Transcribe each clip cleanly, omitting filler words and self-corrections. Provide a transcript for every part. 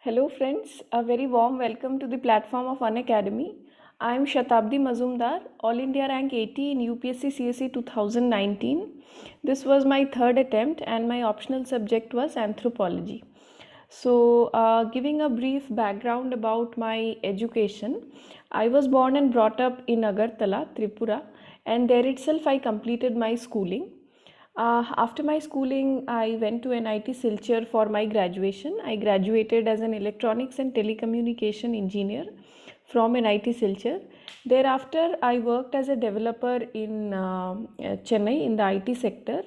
Hello friends, a very warm welcome to the platform of Unacademy. I am Satabdi Mazumder, All India Rank 80 in UPSC CSE 2019. This was my third attempt and my optional subject was anthropology. Giving a brief background about my education, I was born and brought up in Agartala, Tripura, and there itself I completed my schooling. After my schooling, I went to NIT Silchar for my graduation. I graduated as an electronics and telecommunication engineer from NIT Silchar. Thereafter, I worked as a developer in Chennai in the IT sector.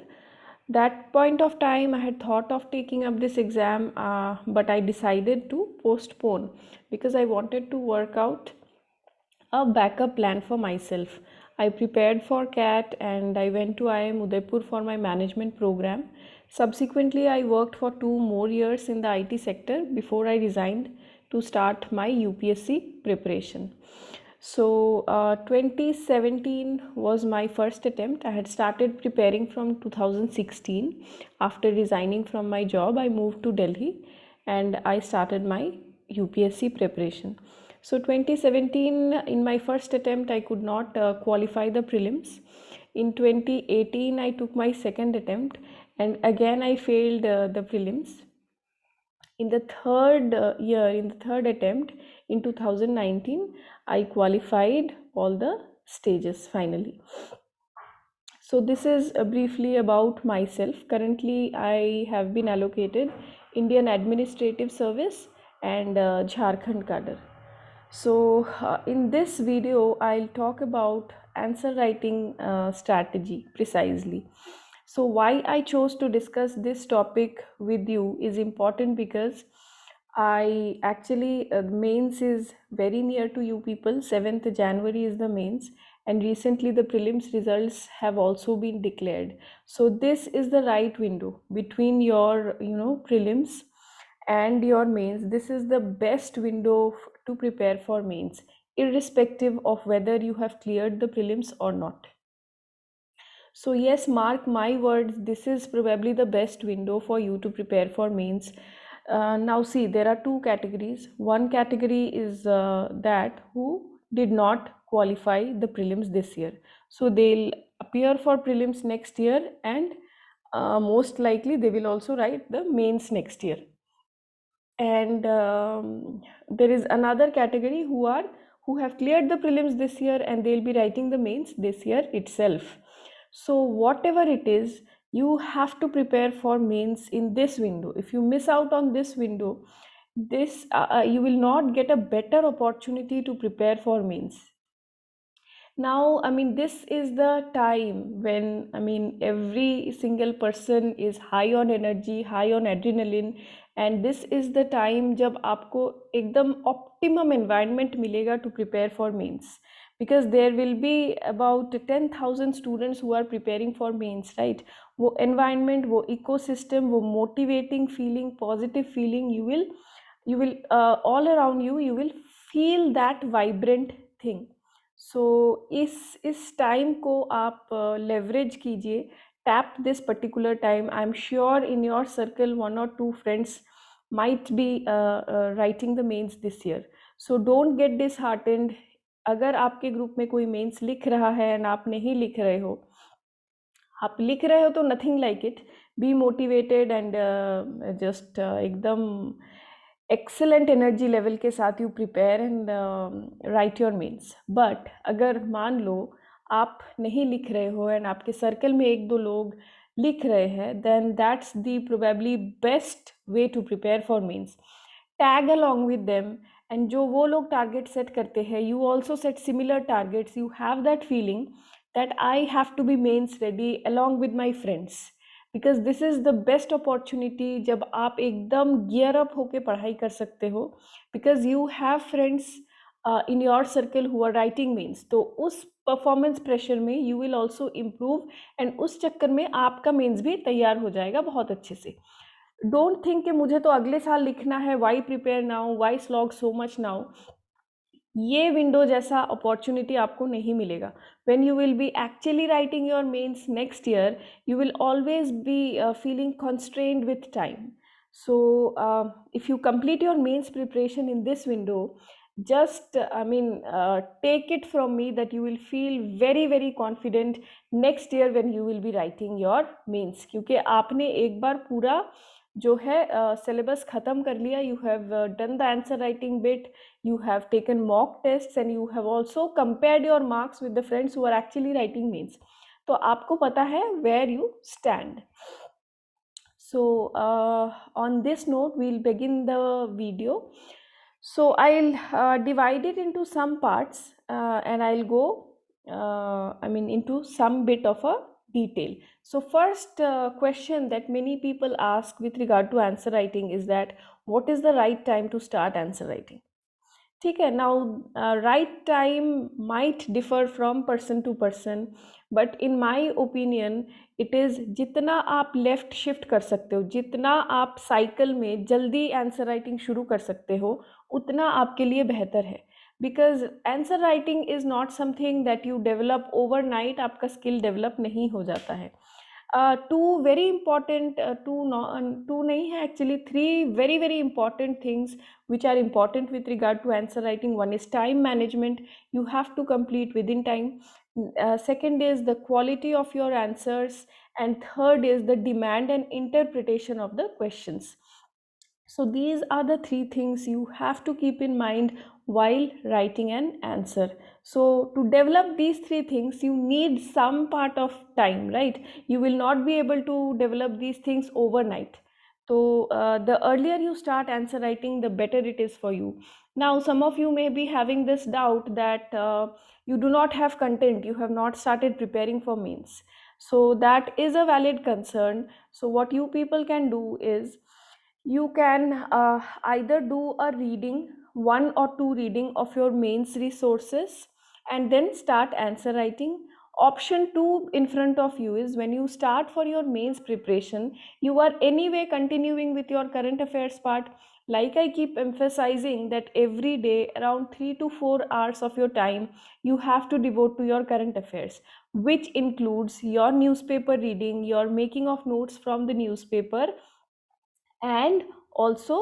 That point of time, I had thought of taking up this exam, but I decided to postpone because I wanted to work out a backup plan for myself. I prepared for CAT and I went to IIM Udaipur for my management program. Subsequently, I worked for 2 more years in the IT sector before I resigned to start my UPSC preparation. 2017 was my first attempt. I had started preparing from 2016. After resigning from my job, I moved to Delhi and I started my UPSC preparation. So 2017, in my first attempt, I could not qualify the prelims. In 2018, I took my second attempt and again I failed the prelims. In the third attempt in 2019, I qualified all the stages finally. So this is briefly about myself. Currently, I have been allocated Indian Administrative Service and Jharkhand cadre. In this video, I'll talk about answer writing strategy precisely. So why I chose to discuss this topic with you is important because I actually mains is very near to you people. 7th January is the mains, and recently the prelims results have also been declared. So this is the right window between your prelims and your mains. This is the best window to prepare for mains, irrespective of whether you have cleared the prelims or not. So yes, mark my words, this is probably the best window for you to prepare for mains. Now see, there are two categories. One category is that who did not qualify the prelims this year. So they'll appear for prelims next year and most likely they will also write the mains next year. And there is another category who have cleared the prelims this year and they'll be writing the mains this year itself. So whatever it is, you have to prepare for mains in this window. If you miss out on this window, this you will not get a better opportunity to prepare for mains. Now, I mean, this is the time when, I mean, every single person is high on energy, high on adrenaline, and this is the time जब आपको एकदम optimum environment मिलेगा to prepare for mains, because there will be about 10,000 students who are preparing for mains, right? वो environment, वो ecosystem, वो motivating feeling, positive feeling, you will all around you will feel that vibrant thing. सो इस time को आप leverage कीजिए. Tap this particular time. I am sure in your circle 1 or 2 friends might be writing the mains this year. So don't get disheartened. अगर आपके group में कोई mains लिख रहा है एंड आप नहीं लिख रहे हो, आप लिख रहे हो तो nothing like it. Be motivated and just एकदम एक्सेलेंट एनर्जी लेवल के साथ you prepare and write your mains. But अगर मान लो आप नहीं लिख रहे हो एंड आपके सर्कल में 1-2 लोग लिख रहे हैं, then that's the probably best way to prepare for mains. Tag along with them, and जो वो लोग टारगेट सेट करते हैं, you also set similar targets. You have that feeling that I have to be mains ready along with my friends, because this is the best opportunity जब आप एकदम gear up होके पढ़ाई कर सकते हो, because you have friends in your circle who are writing mains. तो उस परफॉर्मेंस प्रेशर में you will also improve and उस चक्कर में आपका मेंस भी तैयार हो जाएगा बहुत अच्छे से. डोंट थिंक कि मुझे तो अगले साल लिखना है, why prepare now, why slog so much now. ये विंडो जैसा अपॉर्चुनिटी आपको नहीं मिलेगा. when you will be actually writing your mains next year, you will always be feeling constrained with time. So if you complete your mains preparation in this window, just take it from me that you will feel very very confident next year when you will be writing your mains, क्योंकि आपने एक बार पूरा जो है syllabus ख़त्म कर लिया. You have done the answer writing bit, you have taken mock tests, and you have also compared your marks with the friends who are actually writing mains. तो आपको पता है where you stand. So on this note, we'll begin the video. So I'll divide it into some parts, and I'll go into some bit of a detail. So first question that many people ask with regard to answer writing is that what is the right time to start answer writing? ठीक है. Now right time might differ from person to person, but in my opinion it is जितना आप left shift कर सकते हो, जितना आप cycle में जल्दी आंसर राइटिंग शुरू कर सकते हो, उतना आपके लिए बेहतर है. Because answer writing is not something that you develop overnight. आपका स्किल डेवलप नहीं हो जाता है. Two very important, two नहीं है actually, three very very important things which are important with regard to answer writing. One is time management, you have to complete within time. Second is the quality of your answers, and third is the demand and interpretation of the questions. So these are the three things you have to keep in mind while writing an answer. So to develop these three things, you need some part of time, right? You will not be able to develop these things overnight. So the earlier you start answer writing, the better it is for you. Now, some of you may be having this doubt that you do not have content, you have not started preparing for mains. So that is a valid concern. So what you people can do is, you can either do a reading, one or two reading of your mains resources, and then start answer writing. Option 2 in front of you is, when you start for your mains preparation, you are anyway continuing with your current affairs part. Like I keep emphasizing that every day around 3 to 4 hours of your time you have to devote to your current affairs, which includes your newspaper reading, your making of notes from the newspaper, and also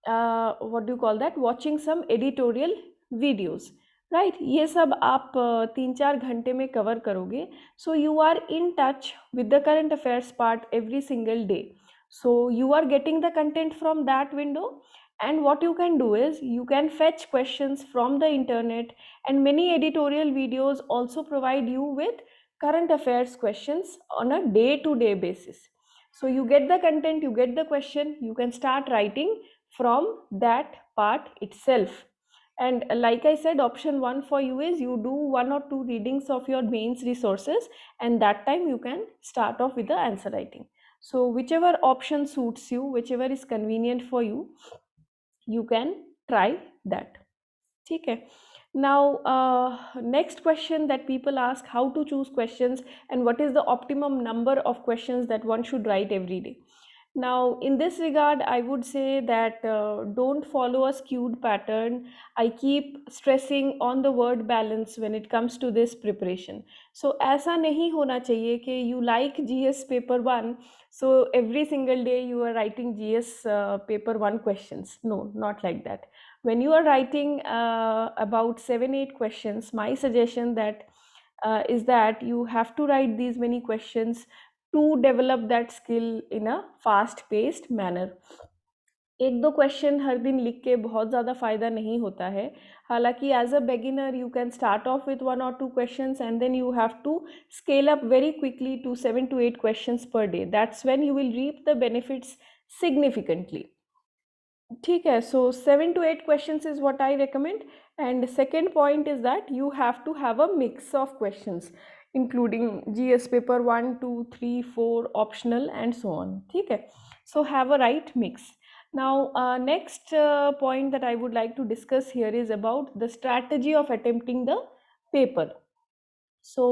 what do you call that, watching some editorial videos, right? ये सब आप 3-4 घंटे में cover करोगे. So you are in touch with the current affairs part every single day. So you are getting the content from that window, and what you can do is you can fetch questions from the internet, and many editorial videos also provide you with current affairs questions on a day-to-day basis. So you get the content, you get the question, you can start writing from that part itself. And like I said, option 1 for you is you do 1 or 2 readings of your mains resources, and that time you can start off with the answer writing. So whichever option suits you, whichever is convenient for you, you can try that. Okay. Now next question that people ask, how to choose questions and what is the optimum number of questions that one should write every day. Now in this regard, I would say that don't follow a skewed pattern. I keep stressing on the word balance when it comes to this preparation. So ऐसा नहीं होना चाहिए कि you like GS paper 1, so every single day you are writing GS paper 1 questions. No, not like that. When you are writing about 7-8 questions, my suggestion that is that you have to write these many questions to develop that skill in a fast paced manner. एक दो question हर दिन लिख के बहुत ज़्यादा फ़ायदा नहीं होता है. हालांकि as a beginner you can start off with 1 or 2 questions, and then you have to scale up very quickly to 7 to 8 questions per day. That's when you will reap the benefits significantly. ठीक है. So 7 to 8 questions is what I recommend. And second point is that you have to have a mix of questions, including GS paper 1, 2, 3, 4, optional, and so on. ठीक है. So have a right mix. Now next point that I would like to discuss here is about the strategy of attempting the paper. So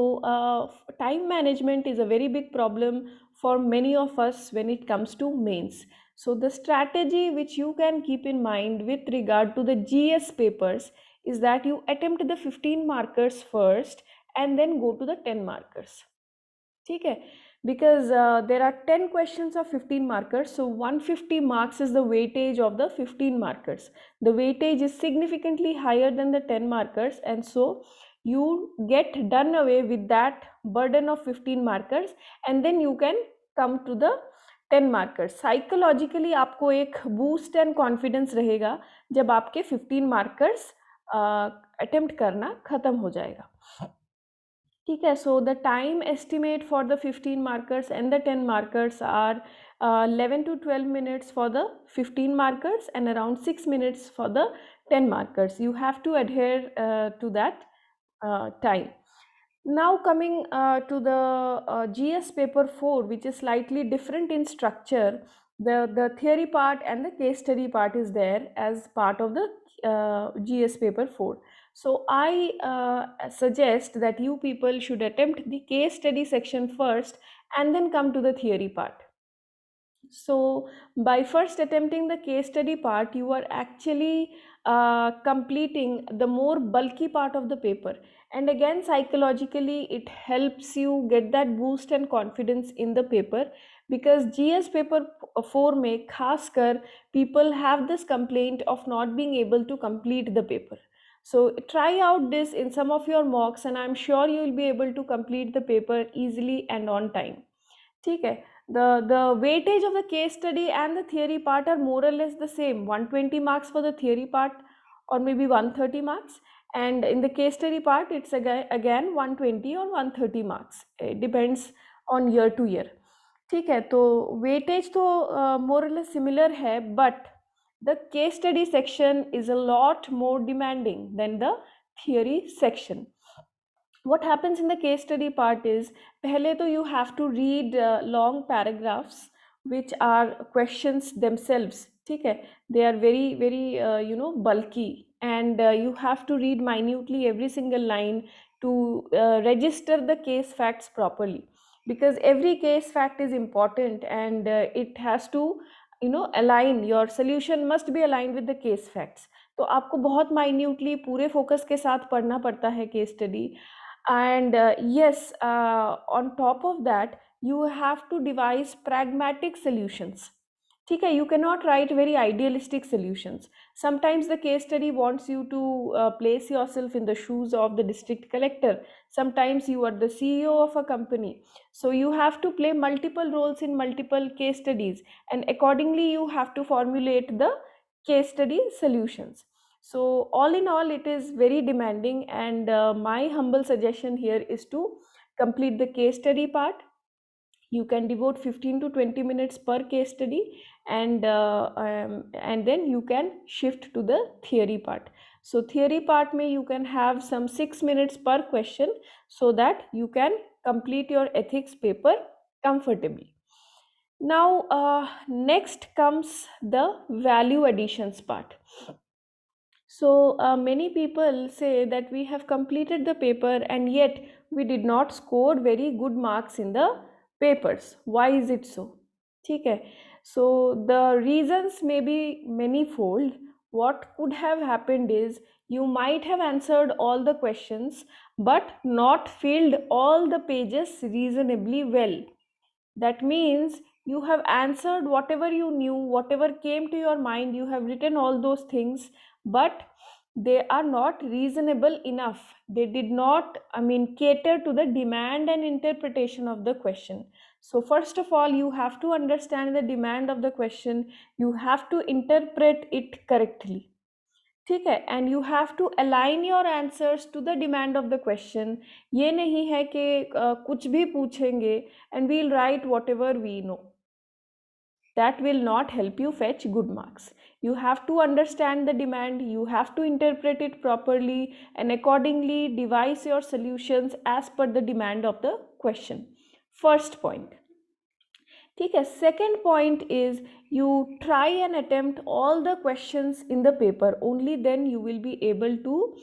time management is a very big problem for many of us when it comes to mains. So the strategy which you can keep in mind with regard to the GS papers is that you attempt the 15 markers first and then go to the 10 markers. ठीक है. because there are 10 questions of 15 markers, so 150 marks is the weightage of the 15 markers. The weightage is significantly higher than the 10 markers, and so you get done away with that burden of 15 markers, and then you can come to the 10 markers. Psychologically आपको एक boost and confidence रहेगा जब आपके 15 markers attempt करना खत्म हो जाएगा. ठीक है, so the time estimate for the 15 markers and the 10 markers are 11 to 12 minutes for the 15 markers and around 6 minutes for the 10 markers. You have to adhere to that time. Now coming to the GS paper 4, which is slightly different in structure. The theory part and the case study part is there as part of the GS paper 4. So I suggest that you people should attempt the case study section first and then come to the theory part. So by first attempting the case study part, you are actually completing the more bulky part of the paper, and again psychologically it helps you get that boost and confidence in the paper, because GS paper 4 में खासकर people have this complaint of not being able to complete the paper. So try out this in some of your mocks and I'm sure you will be able to complete the paper easily and on time. ठीक है, the weightage of the case study and the theory part are more or less the same, 120 marks for the theory part or maybe 130 marks, and in the case study part it's again 120 or 130 marks. It depends on year to year. ठीक है, तो weightage तो more or less similar है, but the case study section is a lot more demanding than the theory section. What happens in the case study part is, pehle to you have to read long paragraphs which are questions themselves. ठीक है, they are very bulky, and you have to read minutely every single line to register the case facts properly, because every case fact is important and it has to align, your solution must be aligned with the case facts. तो आपको बहुत minutely पूरे focus के साथ पढ़ना पड़ता है case study. And yes, on top of that you have to devise pragmatic solutions. ठीक है, you cannot write very idealistic solutions. Sometimes the case study wants you to place yourself in the shoes of the district collector. Sometimes you are the CEO of a company, so you have to play multiple roles in multiple case studies, and accordingly you have to formulate the case study solutions. So all in all it is very demanding, and my humble suggestion here is to complete the case study part. You can devote 15 to 20 minutes per case study, and then you can shift to the theory part. So theory part may you can have some 6 minutes per question, so that you can complete your ethics paper comfortably. Now next comes the value additions part. So many people say that we have completed the paper and yet we did not score very good marks in the papers. Why is it so? ठीक है, so the reasons may be manifold. What could have happened is, you might have answered all the questions but not filled all the pages reasonably well. That means you have answered whatever you knew, whatever came to your mind, you have written all those things, but they are not reasonable enough. They did not, cater to the demand and interpretation of the question. So first of all, you have to understand the demand of the question. You have to interpret it correctly. ठीक है, and you have to align your answers to the demand of the question. ये नहीं है कि कुछ भी पूछेंगे and we'll write whatever we know. That will not help you fetch good marks. You have to understand the demand, you have to interpret it properly, and accordingly devise your solutions as per the demand of the question. First point. ठीक है, second point is, you try and attempt all the questions in the paper. Only then you will be able to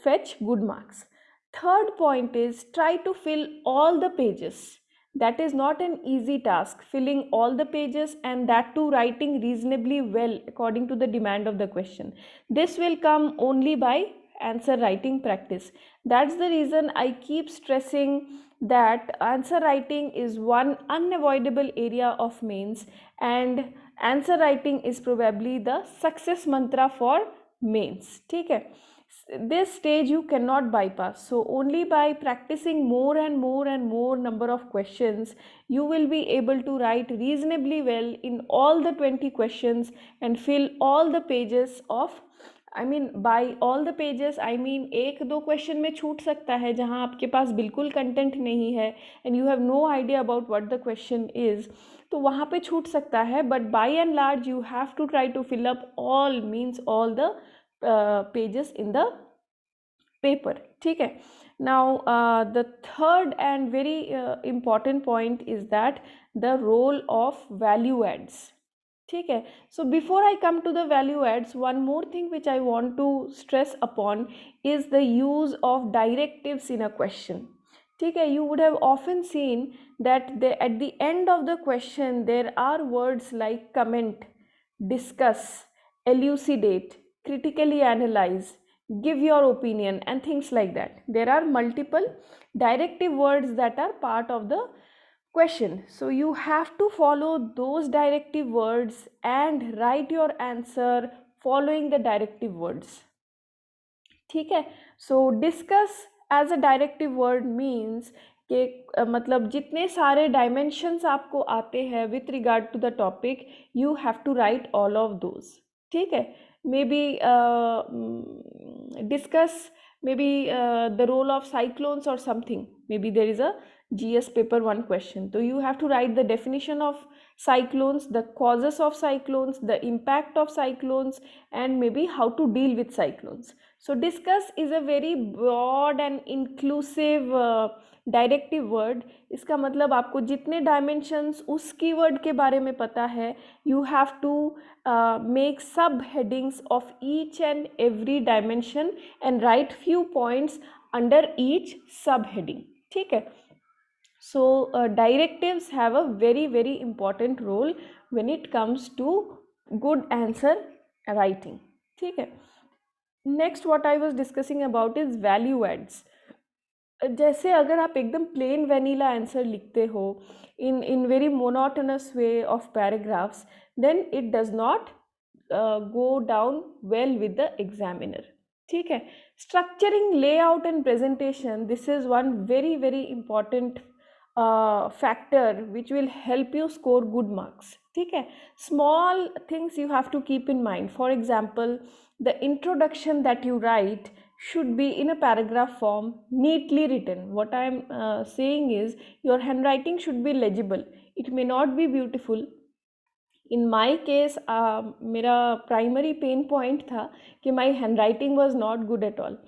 fetch good marks. Third point is, try to fill all the pages. That is not an easy task, filling all the pages, and that too writing reasonably well according to the demand of the question. This will come only by answer writing practice. That's the reason I keep stressing that answer writing is one unavoidable area of mains, and answer writing is probably the success mantra for mains. ठीक है, this stage you cannot bypass. So only by practicing more and more and more number of questions, you will be able to write reasonably well in all the 20 questions and fill all the pages of, by all the pages I mean एक दो question में छूट सकता है जहाँ आपके पास बिल्कुल content नहीं है and you have no idea about what the question is, तो वहाँ पे छूट सकता है, but by and large you have to try to fill up all means all the pages in the paper. ठीक है, now the third and very important point is that the role of value adds. ठीक है, so before I come to the value adds, one more thing which I want to stress upon is the use of directives in a question. ठीक है, you would have often seen that at the end of the question there are words like comment, discuss, elucidate, critically analyze, give your opinion and things like that. There are multiple directive words that are part of the question, so you have to follow those directive words and write your answer following the directive words. ठीक है, so discuss as a directive word means कि मतलब जितने सारे dimensions आपको आते हैं with regard to the topic, you have to write all of those. ठीक है, maybe discuss maybe the role of cyclones or something. Maybe there is a GS paper 1 question, so you have to write the definition of cyclones, the causes of cyclones, the impact of cyclones, and maybe how to deal with cyclones. So discuss is a very broad and inclusive directive word. इसका मतलब आपको जितने dimensions उस keyword के बारे में पता है, you have to make sub headings of each and every dimension and write few points under each sub heading. ठीक है, so directives have a very very important role when it comes to good answer writing. ठीक है, next what I was discussing about is value adds. जैसे अगर आप एकदम plane vanilla answer लिखते हो in very monotonous way of paragraphs, then it does not go down well with the examiner. ठीक है, structuring, layout and presentation, this is one very very important factor which will help you score good marks. ठीक है, small things you have to keep in mind. For example, the introduction that you write should be in a paragraph form, neatly written. What I am saying is your handwriting should be legible. It may not be beautiful. In my case, मेरा primary pain point था कि my handwriting was not good at all.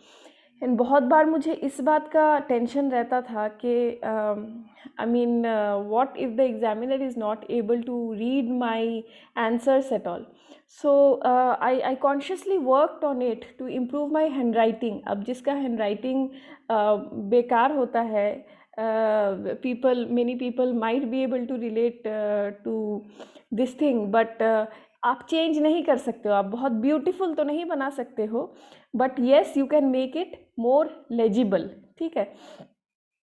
And बहुत बार मुझे इस बात का tension रहता था कि what if the examiner is not able to read my answers at all. So I consciously worked on it to improve my handwriting. अब जिसका हैंडराइटिंग बेकार होता है, many people might be able to relate to this thing, but आप change नहीं कर सकते हो, आप बहुत ब्यूटीफुल तो नहीं बना सकते हो, but yes you can make it more legible. ठीक है,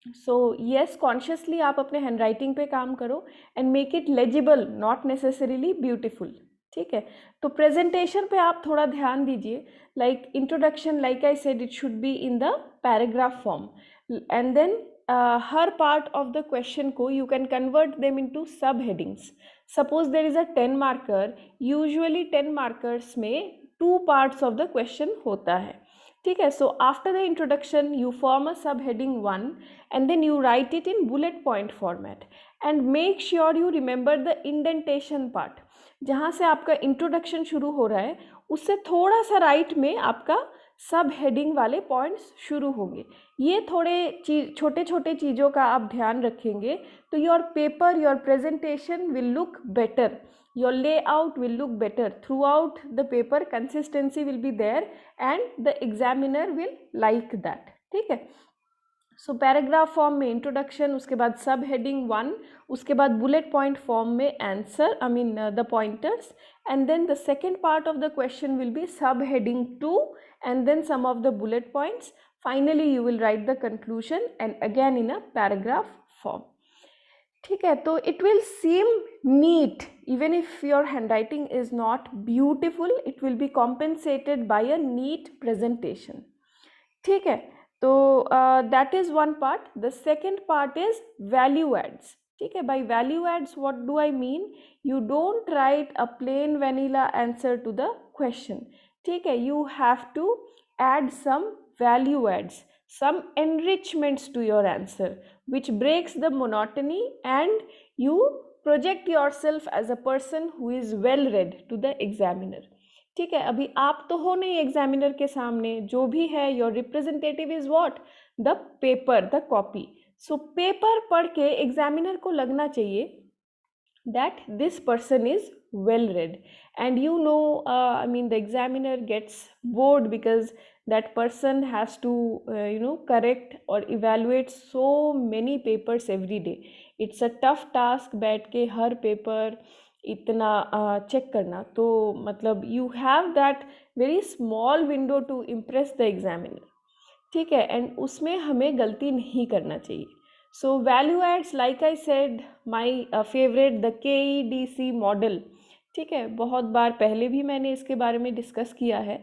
सो येस कॉन्शियसली आप अपने हैंडराइटिंग पे काम करो and make it legible, not necessarily beautiful. ठीक है, तो प्रेजेंटेशन पे आप थोड़ा ध्यान दीजिए. Like introduction, like I said, it should be in the paragraph form, and then हर पार्ट ऑफ द क्वेश्चन को you can convert them into sub headings. Suppose there is a 10 marker, usually 10 markers में 2 parts of the question होता है. ठीक है, so after the introduction you form a sub heading 1 and then you write it in bullet point format and make sure you remember the indentation part. जहाँ से आपका introduction शुरू हो रहा है उससे थोड़ा सा राइट में आपका सब हेडिंग वाले पॉइंट्स शुरू होंगे. ये थोड़े छोटे छोटे चीज़ों का आप ध्यान रखेंगे तो your paper, your presentation will look better, your layout will look better throughout the paper. Consistency will be there and the examiner will like that. ठीक है, सो पैराग्राफ फॉर्म में इंट्रोडक्शन, उसके बाद सब हेडिंग 1, उसके बाद bullet point form में answer, the pointers, and then the second part of the question will be sub heading 2 and then some of the bullet points, Finally you will write the conclusion and again in a paragraph form. ठीक है, तो it will seem neat even if your handwriting is not beautiful, it will be compensated by a neat presentation. ठीक है, तो that is one part. The second part is value adds. ठीक है, by value adds what do I mean? You don't write a plain vanilla answer to the question. ठीक है, you have to add some value adds, some enrichments to your answer which breaks the monotony and you project yourself as a person who is well read to the examiner. ठीक है, अभी आप तो हो नहीं examiner के सामने, जो भी है your representative is what, the paper, the copy. So paper पढ़ के एग्जामिनर को लगना चाहिए that this person is well read, and I mean the examiner gets bored because that person has to correct or evaluate so many papers every day. It's a tough task बैठ के हर paper इतना check करना, तो मतलब you have that very small window to impress the examiner. ठीक है, and उसमें हमें गलती नहीं करना चाहिए. So value adds, like I said, my favorite, the KEDC model. ठीक है, बहुत बार पहले भी मैंने इसके बारे में डिस्कस किया है.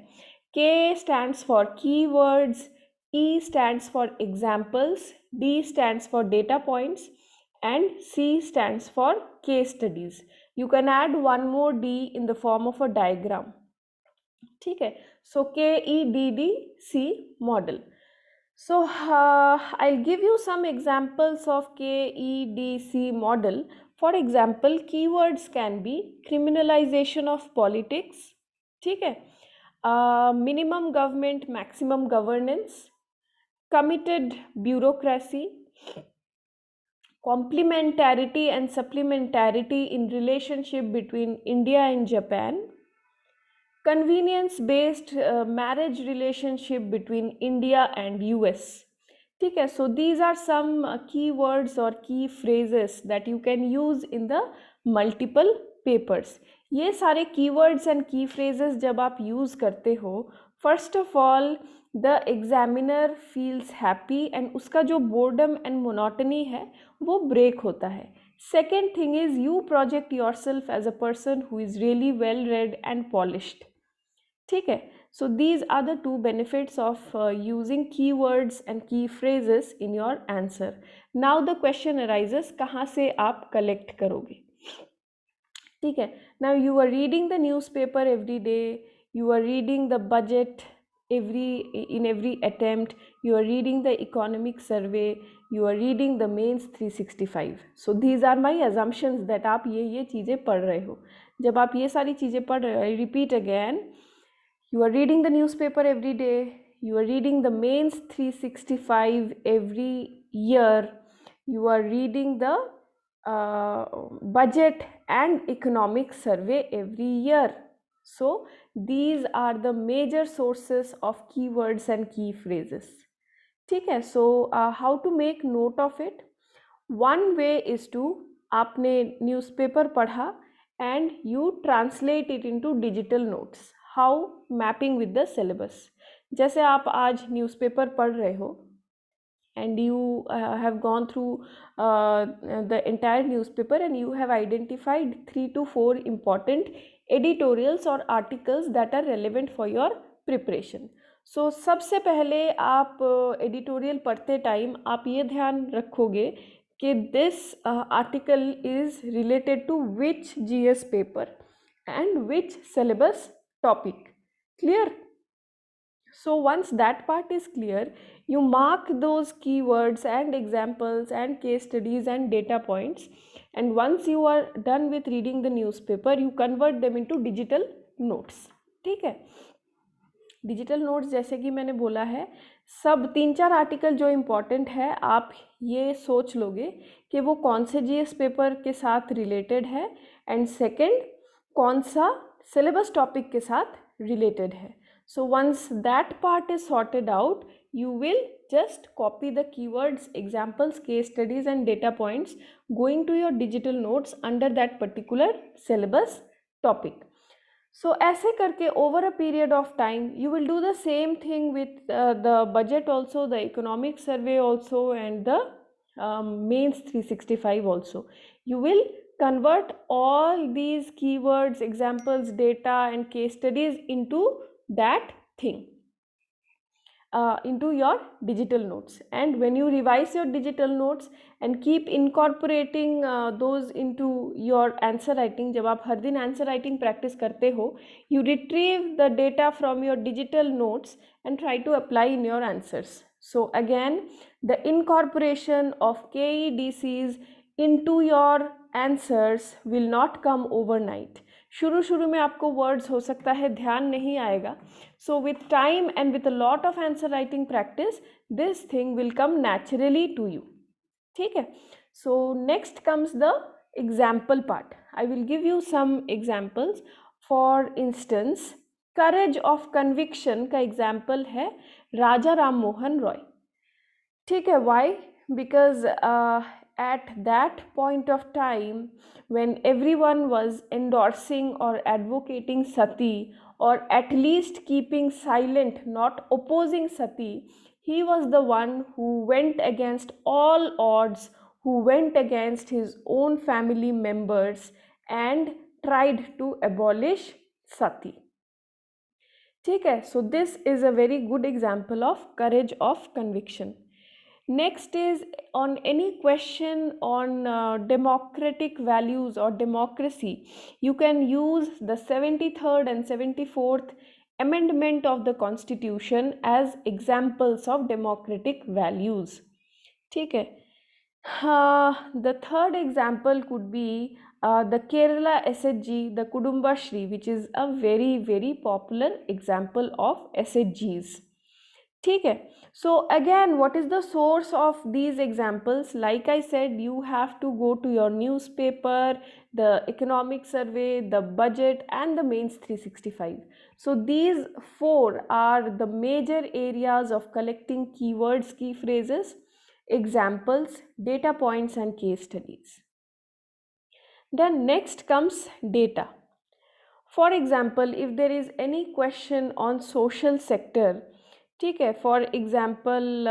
K stands for keywords, E stands for examples, D stands for data points, and C stands for case studies. You can add one more D in the form of a diagram. ठीक है, so KEDDC model. So I'll give you some examples of KEDC model. For example, keywords can be criminalization of politics, ठीक है, minimum government, maximum governance, committed bureaucracy, complementarity and supplementarity in relationship between India and Japan, convenience based marriage relationship between India and US. ठीक है, so these are some keywords or key phrases that you can use in the multiple papers. ये सारे keywords and key phrases जब आप use करते हो, first of all the examiner feels happy and उसका जो boredom and monotony है वो break होता है. Second thing is you project yourself as a person who is really well read and polished. ठीक है, so these are the two benefits of using keywords and key phrases in your answer. Now the question arises, कहाँ से आप collect करोगे? ठीक है, now you are reading the newspaper every day, you are reading the budget in every attempt, you are reading the economic survey, you are reading the mains 365. So these are my assumptions that आप ये चीज़ें पढ़ रहे हो. जब आप ये सारी चीज़ें पढ़ रहे हो, I repeat again, you are reading the newspaper every day, you are reading the mains 365 every year, you are reading the budget and economic survey every year. So these are the major sources of keywords and key phrases. ठीक है, so how to make note of it? One way is to, आपने newspaper पढ़ा and you translate it into digital notes. How? Mapping with the syllabus. जैसे आप आज newspaper पढ़ रहे हो and you have gone through the entire newspaper and you have identified 3 to 4 important editorials or articles that are relevant for your preparation. So सबसे पहले आप editorial पढ़ते टाइम आप ये ध्यान रखोगे कि this article is related to which GS paper and which syllabus topic. Clear? So once that part is clear, you mark those keywords and examples and case studies and data points, and once you are done with reading the newspaper, you convert them into digital notes. ठीक है, digital notes जैसे कि मैंने बोला है, सब 3-4 article जो important है आप ये सोच लोगे कि वो कौन से जीएस पेपर के साथ रिलेटेड है, एंड सेकंड कौन सा सिलेबस टॉपिक के साथ रिलेटेड है. So once that part is sorted out, you will just copy the keywords, examples, case studies and data points going to your digital notes under that particular syllabus topic. So ऐसे करके over a period of time you will do the same thing with the budget also, the economic survey also, and the mains 365 also. You will convert all these keywords, examples, data and case studies into that thing, into your digital notes. And when you revise your digital notes and keep incorporating those into your answer writing, जब आप हर दिन answer writing practice करते हो, you retrieve the data from your digital notes and try to apply in your answers. So again, the incorporation of KEDCs into your answers will not come overnight. शुरू में आपको words हो सकता है ध्यान नहीं आएगा. So with time and with a lot of answer writing practice, this thing will come naturally to you. ठीक है? So next comes the example part. I will give you some examples. For instance, courage of conviction का example है राजा राम मोहन रॉय. ठीक है? Why? Because at that point of time when everyone was endorsing or advocating sati, or at least keeping silent, not opposing sati, he was the one who went against all odds, who went against his own family members and tried to abolish sati. ठीक है? So this is a very good example of courage of conviction. Next is on any question on democratic values or democracy, you can use the 73rd and 74th amendment of the constitution as examples of democratic values. ठीक है? The third example could be the Kerala SHG, the Kudumba Shri, which is a very popular example of SHGs. ठीक है? So again, what is the source of these examples? Like I said, you have to go to your newspaper, the economic survey, the budget and the mains 365. So these four are the major areas of collecting keywords, key phrases, examples, data points and case studies. Then next comes data. For example, if there is any question on social sector, ठीक है, for example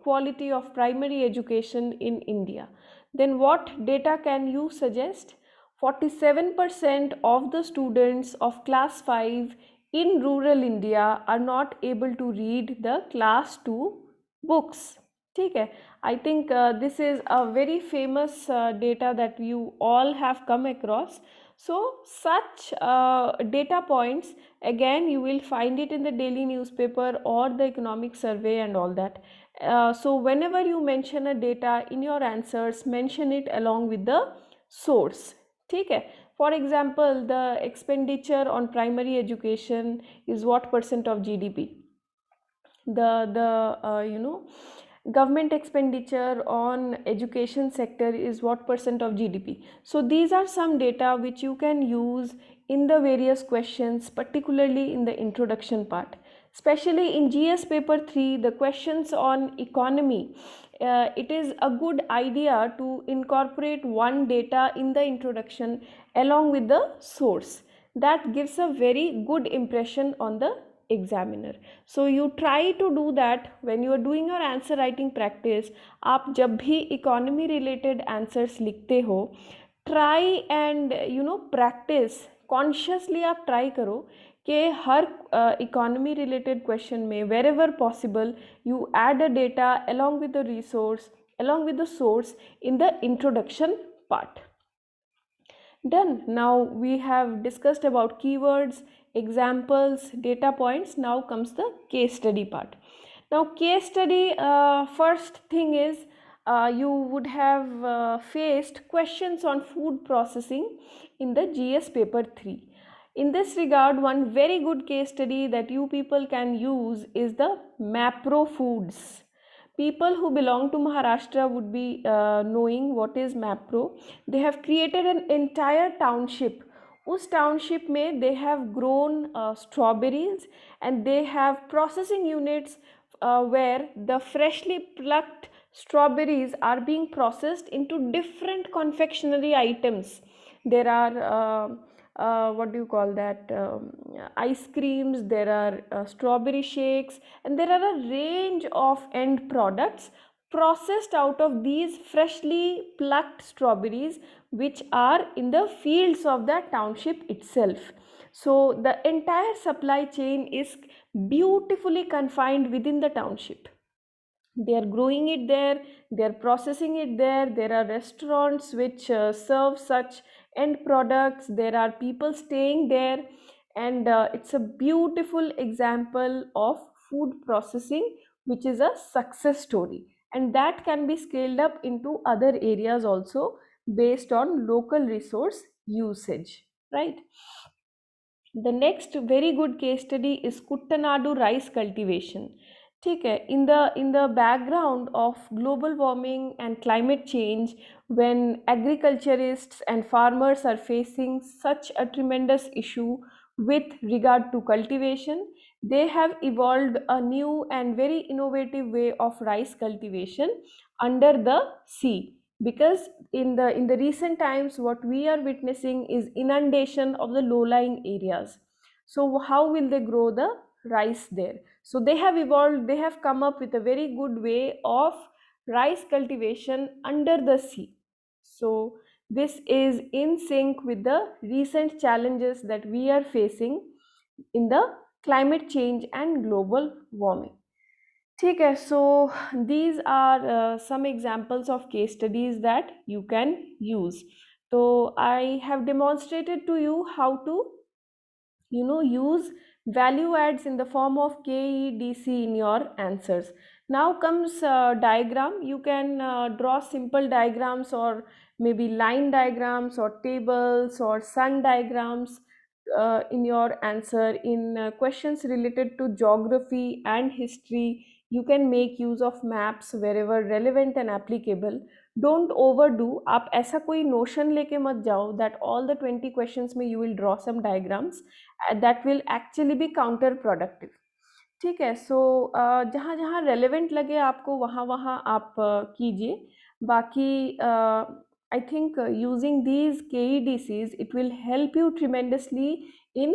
quality of primary education in India, then what data can you suggest? 47% of the students of class 5 in rural India are not able to read the class 2 books. ठीक है? I think this is a very famous data that you all have come across. So such data points, again you will find it in the daily newspaper or the economic survey and all that. So whenever you mention a data in your answers, mention it along with the source. ठीक है? For example, the expenditure on primary education is what percent of GDP? The government expenditure on education sector is what percent of GDP. So these are some data which you can use in the various questions, particularly in the introduction part. Especially in GS paper 3, the questions on economy, it is a good idea to incorporate one data in the introduction along with the source. That gives a very good impression on the examiner. So you try to do that when you are doing your answer writing practice. आप जब भी economy related answers लिखते हो, try and practice consciously. आप try करो कि हर economy related question में wherever possible you add a data along with the resource, along with the source in the introduction part. Done. Now we have discussed about keywords, examples, data points. Now comes the case study part. Now case study, first thing is you would have faced questions on food processing in the GS paper 3. In this regard, one very good case study that you people can use is the Mapro Foods. People who belong to Maharashtra would be knowing what is Mapro. They have created an entire township. उस township में they have grown strawberries and they have processing units where the freshly plucked strawberries are being processed into different confectionery items. There are what do you call that, ice creams, there are strawberry shakes, and there are a range of end products processed out of these freshly plucked strawberries, which are in the fields of the township itself. So the entire supply chain is beautifully confined within the township. They are growing it there, they are processing it there, there are restaurants which serve such end products, there are people staying there, and it's a beautiful example of food processing, which is a success story, and that can be scaled up into other areas also based on local resource usage, right? The next very good case study is Kuttanadu rice cultivation. ठीक है, in the background of global warming and climate change, when agriculturists and farmers are facing such a tremendous issue with regard to cultivation, they have evolved a new and very innovative way of rice cultivation under the sea, because in the recent times what we are witnessing is inundation of the low lying areas. So how will they grow the rice there? So they have evolved, they have come up with a very good way of rice cultivation under the sea. So this is in sync with the recent challenges that we are facing in the climate change and global warming. ठीक है, so these are some examples of case studies that you can use. So I have demonstrated to you how to use value adds in the form of KEDC in your answers. Now comes diagram. You can draw simple diagrams or maybe line diagrams or tables or sun diagrams in your answer. In questions related to geography and history, you can make use of maps wherever relevant and applicable. Don't overdo. आप ऐसा कोई notion लेके मत जाओ that all the 20 questions में you will draw some diagrams. That will actually be counter productive. ठीक है, सो जहाँ जहाँ रेलेवेंट लगे आपको वहाँ वहाँ आप कीजिए. बाकी I think using these KEDCs it will help you tremendously in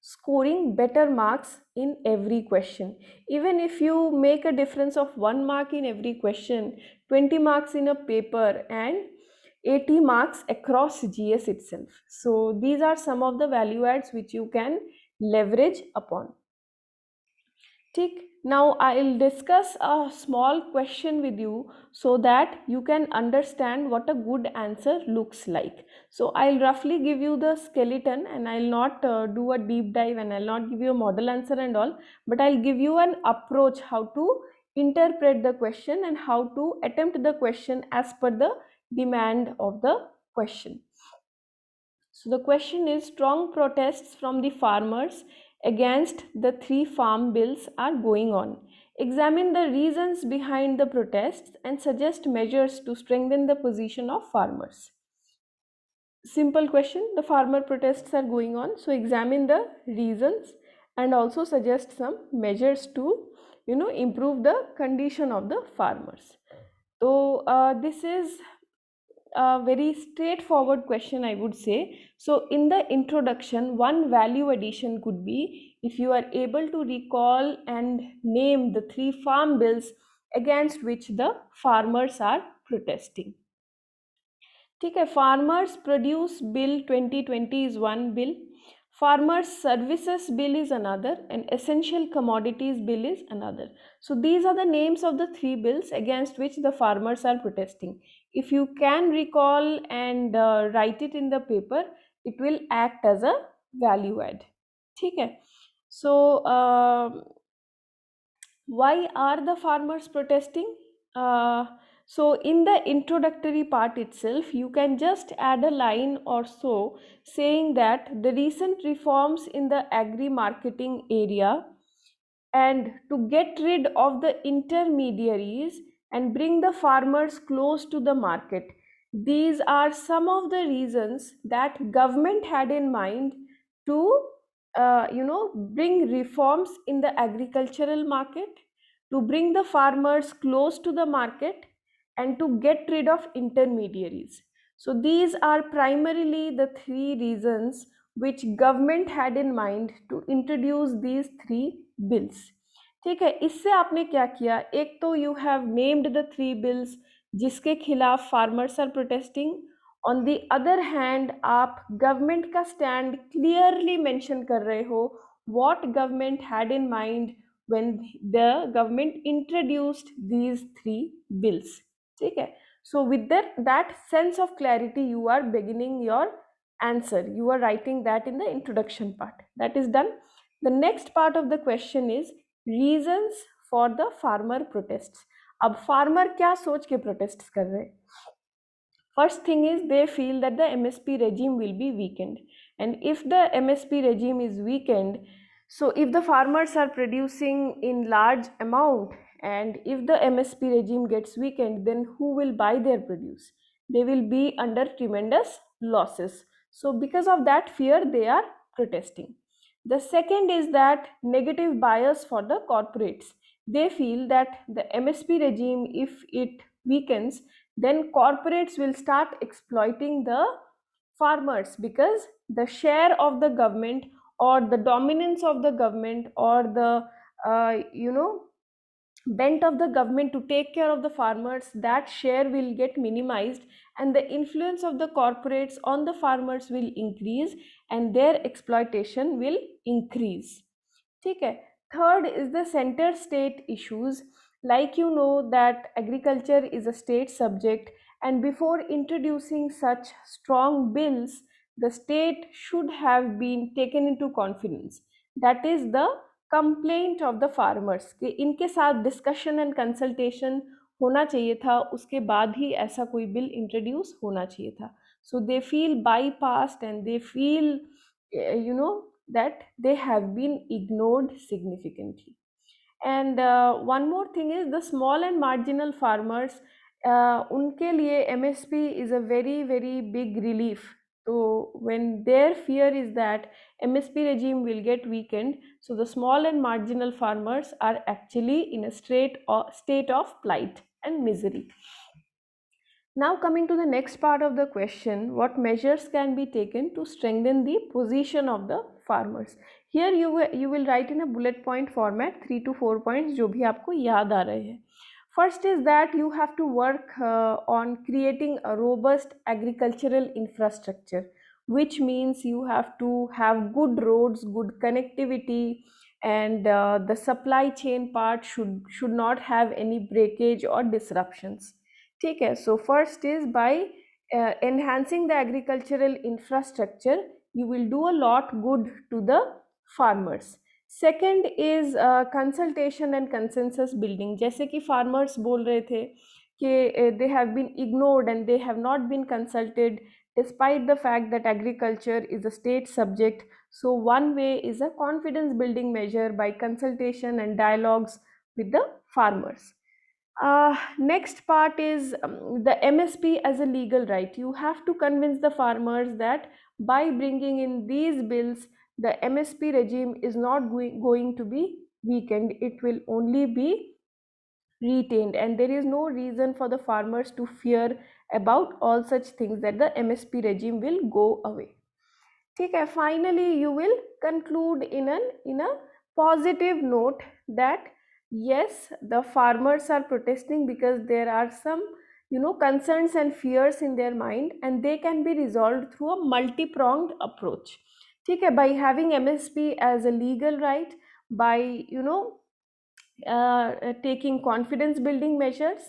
scoring better marks in every question. Even if you make a difference of 1 mark in every question, 20 marks in a paper, and 80 marks across GS itself. So these are some of the value adds which you can leverage upon. ठीक, now I'll discuss a small question with you so that you can understand what a good answer looks like. So I'll roughly give you the skeleton, and I'll not do a deep dive, and I'll not give you a model answer and all, but I'll give you an approach how to interpret the question and how to attempt the question as per the demand of the question. So the question is, strong protests from the farmers against the 3 farm bills are going on. Examine the reasons behind the protests and suggest measures to strengthen the position of farmers. Simple question, the farmer protests are going on, so examine the reasons and also suggest some measures to improve the condition of the farmers. So this is a very straightforward question, I would say. So in the introduction, one value addition could be if you are able to recall and name the 3 farm bills against which the farmers are protesting. ठीक है, farmers produce bill 2020 is one bill, farmers services bill is another, and essential commodities bill is another. So these are the names of the 3 bills against which the farmers are protesting. If you can recall and write it in the paper, it will act as a value add. ठीक है, so why are the farmers protesting? So in the introductory part itself, you can just add a line or so saying that the recent reforms in the agri marketing area, and to get rid of the intermediaries and bring the farmers close to the market. These are some of the reasons that government had in mind to bring reforms in the agricultural market, to bring the farmers close to the market, and to get rid of intermediaries. So these are primarily the three reasons which government had in mind to introduce these three bills. ठीक है, इससे आपने क्या किया, एक तो you have named the three bills जिसके खिलाफ farmers are protesting. On the other hand आप गवर्नमेंट का स्टैंड क्लियरली मेंशन कर रहे हो, what government had in mind when the government introduced these three bills. ठीक है, so with that sense of clarity you are beginning your answer, you are writing that in the introduction part. That is done. The next part of the question is reasons for the farmer protests. अब farmer क्या सोच के protests कर रहे हैं? First thing is they feel that the MSP regime will be weakened, and if the MSP regime is weakened, so if the farmers are producing in large amount and if the MSP regime gets weakened, then who will buy their produce? They will be under tremendous losses. So because of that fear they are protesting. The second is that negative bias for the corporates. They feel that the MSP regime, if it weakens, then corporates will start exploiting the farmers, because the share of the government or the dominance of the government or the bent of the government to take care of the farmers, that share will get minimized and the influence of the corporates on the farmers will increase and their exploitation will increase. ठीक है. Third is the center state issues. Like you know that agriculture is a state subject, and before introducing such strong bills the state should have been taken into confidence. That is the complaint of the farmers कि इनके साथ discussion and consultation होना चाहिए था, उसके बाद ही ऐसा कोई बिल इंट्रोड्यूस होना चाहिए था. So they feel bypassed and they feel that they have been ignored significantly. And one more thing is the small and marginal farmers, उनके लिए MSP is a very very big relief. So when their fear is that MSP regime will get weakened, so the small and marginal farmers are actually in a state of plight and misery. Now coming to the next part of the question, what measures can be taken to strengthen the position of the farmers? Here you will write in a bullet point format 3 to 4 points जो भी आपको याद आ रहे हैं. First is that you have to work on creating a robust agricultural infrastructure, which means you have to have good roads, good connectivity, and the supply chain part should not have any breakage or disruptions. ठीक है, so first is by enhancing the agricultural infrastructure you will do a lot good to the farmers. Second is consultation and consensus building. जैसे कि farmers बोल रहे थे कि they have been ignored and they have not been consulted despite the fact that agriculture is a state subject. So one way is a confidence building measure by consultation and dialogues with the farmers. Next part is the MSP as a legal right. You have to convince the farmers that by bringing in these bills, the MSP regime is not going to be weakened. It will only be retained, and there is no reason for the farmers to fear about all such things that the MSP regime will go away. ठीक है, finally you will conclude in a positive note that yes, the farmers are protesting because there are some concerns and fears in their mind, and they can be resolved through a multi-pronged approach. ठीक है, by having MSP as a legal right, by taking confidence building measures,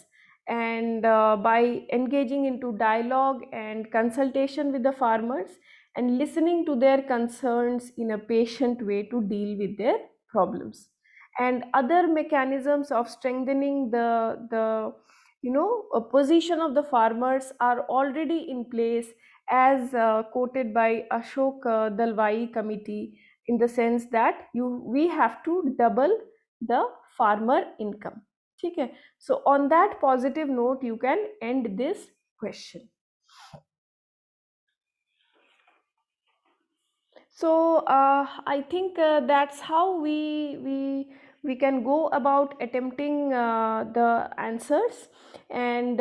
and by engaging into dialogue and consultation with the farmers and listening to their concerns in a patient way to deal with their problems, and other mechanisms of strengthening the position of the farmers are already in place, as quoted by Ashok Dalwai committee, in the sense that we have to double the farmer income. ठीक है, so on that positive note you can end this question. So I think that's how we can go about attempting the answers, and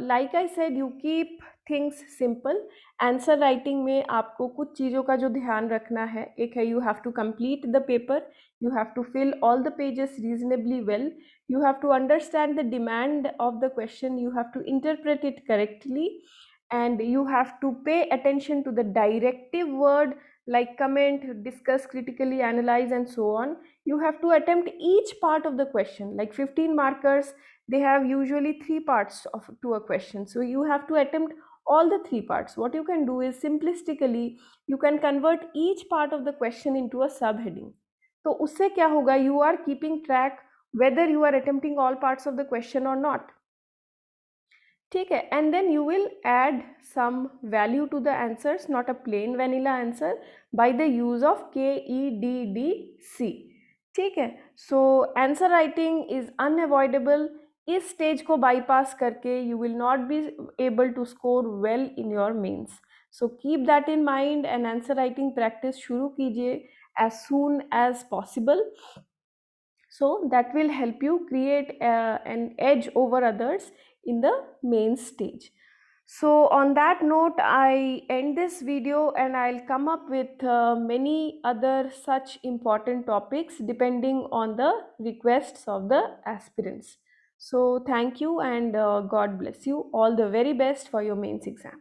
like I said, you keep things simple. Answer writing में आपको कुछ चीज़ों का जो ध्यान रखना है, एक है you have to complete the paper, you have to fill all the pages reasonably well, you have to understand the demand of the question, you have to interpret it correctly, and you have to pay attention to the directive word like comment, discuss, critically analyze, and so on. You have to attempt each part of the question. Like 15 markers, they have usually 3 parts to a question, so you have to attempt all the 3 parts. What you can do is simplistically you can convert each part of the question into a subheading. तो उससे क्या होगा, you are keeping track whether you are attempting all parts of the question or not. ठीक है, and then you will add some value to the answers, not a plain vanilla answer, by the use of KEDDC. ठीक है, so answer writing is unavoidable. इस stage को bypass करके you will not be able to score well in your mains. So keep that in mind and answer writing practice शुरू कीजिए as soon as possible. So that will help you create an edge over others in the main stage. So on that note, I end this video and I'll come up with many other such important topics depending on the requests of the aspirants. So thank you and God bless you. All the very best for your mains exam.